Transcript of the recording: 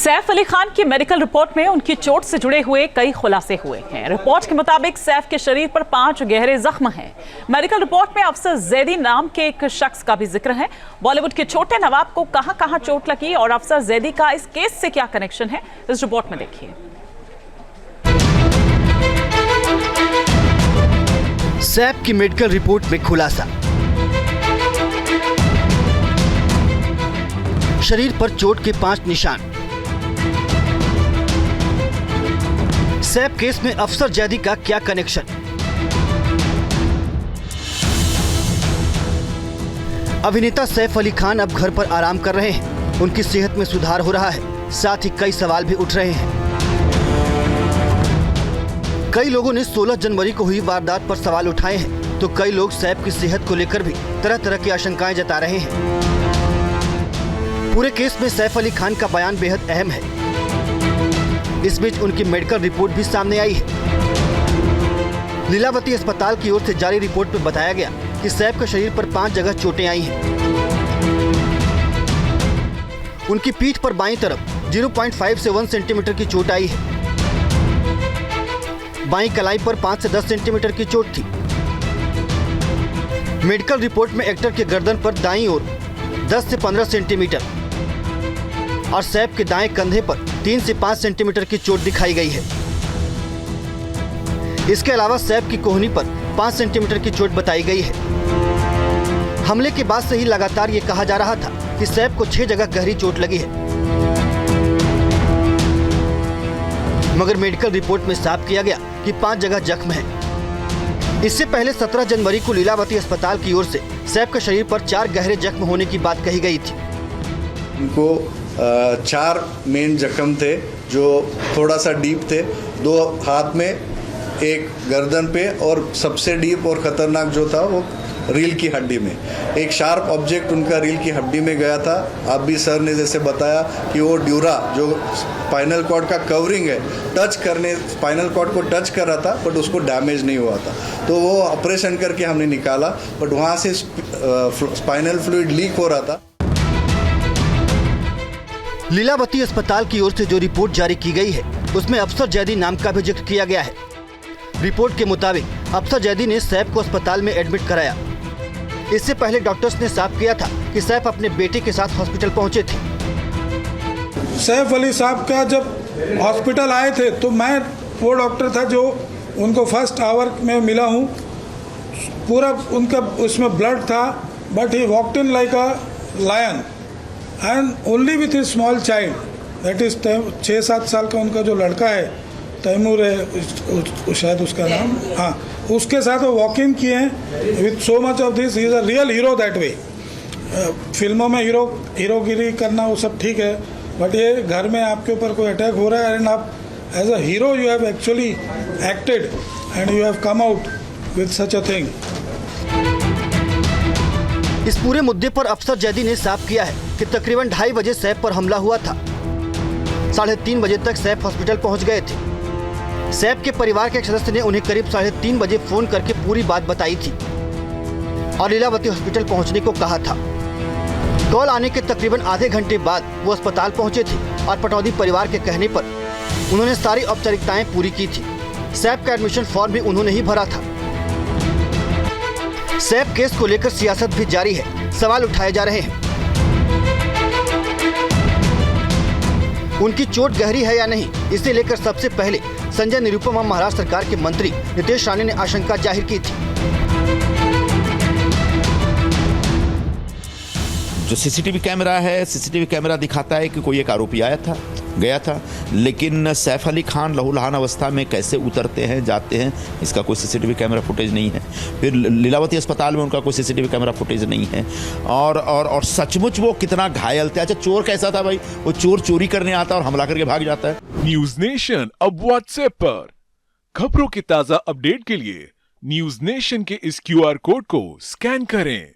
सैफ अली खान की medical report में उनकी चोट से जुड़े हुए कई खुलासे हुए हैं। रिपोर्ट के मुताबिक सैफ के शरीर पर 5 गहरे जख्म हैं। मेडिकल रिपोर्ट में अफसर जैदी नाम के एक शख्स का भी जिक्र है। बॉलीवुड के छोटे नवाब को कहां-कहां चोट लगी और अफसर जैदी का इस केस से क्या कनेक्शन है, इस रिपोर्ट में देखिए। सैफ की मेडिकल रिपोर्ट में खुलासा, शरीर पर चोट के 5 निशान। सैफ केस में अफसर जैदी का क्या कनेक्शन? अभिनेता सैफ अली खान अब घर पर आराम कर रहे हैं। उनकी सेहत में सुधार हो रहा है, साथ ही कई सवाल भी उठ रहे हैं। कई लोगों ने 16 जनवरी को हुई वारदात पर सवाल उठाए हैं, तो कई लोग सैफ की सेहत को लेकर भी तरह तरह की आशंकाएं जता रहे हैं। पूरे केस में सैफ अली खान का बयान बेहद अहम है। इस बीच उनकी मेडिकल रिपोर्ट भी सामने आई है। लीलावती अस्पताल की ओर से जारी रिपोर्ट में बताया गया कि सैफ के शरीर पर 5 जगह चोटें आई हैं। उनकी पीठ पर बाईं तरफ 0.5 से 1 सेंटीमीटर की चोट आई है। बाईं कलाई पर 5 से 10 सेंटीमीटर की चोट थी। मेडिकल रिपोर्ट में एक्टर के गर्दन पर दाईं ओर 10 से 15 सेंटीमीटर और सैफ के दाएं कंधे पर 3 से 5 सेंटीमीटर की चोट दिखाई गई है। इसके अलावा सैफ की कोहनी पर 5 सेंटीमीटर की चोट बताई गई है। हमले के बाद से ही लगातार ये कहा जा रहा था कि सैफ को 6 जगह गहरी चोट लगी है, मगर मेडिकल रिपोर्ट में साफ किया गया कि 5 जगह जख्म है। इससे पहले 17 जनवरी को लीलावती अस्पताल की ओर से सैफ के शरीर पर 4 गहरे जख्म होने की बात कही गई थी। उनको 4 मेन जख्म थे जो थोड़ा सा डीप थे, 2 हाथ में, एक गर्दन पे, और सबसे डीप और ख़तरनाक जो था वो रील की हड्डी में। एक शार्प ऑब्जेक्ट उनका रील की हड्डी में गया था। आप भी सर ने जैसे बताया कि वो ड्यूरा जो स्पाइनल कॉर्ड का कवरिंग है, स्पाइनल कॉर्ड को टच कर रहा था, बट उसको डैमेज नहीं हुआ था। तो वो ऑपरेशन करके हमने निकाला, बट वहाँ से स्पाइनल फ्लूइड लीक हो रहा था। लीलावती अस्पताल की ओर से जो रिपोर्ट जारी की गई है, उसमें अफसर जैदी नाम का भी जिक्र किया गया है। रिपोर्ट के मुताबिक अफसर जैदी ने सैफ को अस्पताल में एडमिट कराया। इससे पहले डॉक्टर्स ने साफ किया था कि सैफ अपने बेटे के साथ हॉस्पिटल पहुंचे थे। सैफ अली साहब का जब हॉस्पिटल आए थे तो मैं वो डॉक्टर था जो उनको फर्स्ट आवर में मिला हूँ। पूरा उनका उसमें ब्लड था, but he walked in like a lion and only with a small child, that is 6-7 साल का उनका जो लड़का है, तैमूर है शायद उसका नाम, हाँ, उसके साथ वो वॉक इन किए हैं with so much of this. He is a real hero that way. फिल्मों में हीरोगिरी करना वो सब ठीक है, बट ये घर में आपके ऊपर कोई अटैक हो रहा है एंड आप as a hero you have actually acted and you have come out with such a thing. इस पूरे मुद्दे पर अफसर जैदी ने साफ किया है कि तकरीबन 2:30 बजे सैफ पर हमला हुआ था। 3:30 बजे तक सैफ हॉस्पिटल पहुंच गए थे। सैफ के परिवार के एक सदस्य ने उन्हें करीब 3:30 बजे फोन करके पूरी बात बताई थी और लीलावती हॉस्पिटल पहुंचने को कहा था। कॉल आने के तकरीबन आधे घंटे बाद वो अस्पताल पहुंचे थे और पटौदी परिवार के कहने पर उन्होंने सारी औपचारिकताएं पूरी की थी। सैफ का एडमिशन फॉर्म भी उन्होंने ही भरा था। सैफ केस को लेकर सियासत भी जारी है, सवाल उठाए जा रहे हैं। उनकी चोट गहरी है या नहीं, इसे लेकर सबसे पहले संजय निरुपम और महाराष्ट्र सरकार के मंत्री नितेश राणे ने आशंका जाहिर की थी। जो सीसीटीवी कैमरा है, सीसीटीवी कैमरा दिखाता है कि कोई एक आरोपी गया था, लेकिन सैफ अली खान लहूलुहान अवस्था में कैसे उतरते हैं, जाते हैं, इसका कोई सीसीटीवी कैमरा फुटेज नहीं है। फिर लीलावती अस्पताल में उनका कोई सीसीटीवी कैमरा फुटेज नहीं है। और सचमुच वो कितना घायल थे। अच्छा, चोर कैसा था भाई? वो चोर चोरी करने आता और हमला करके भाग जाता है। न्यूज नेशन अब व्हाट्सएप पर खबरों की ताजा अपडेट के लिए न्यूज नेशन के इस QR कोड को स्कैन करें।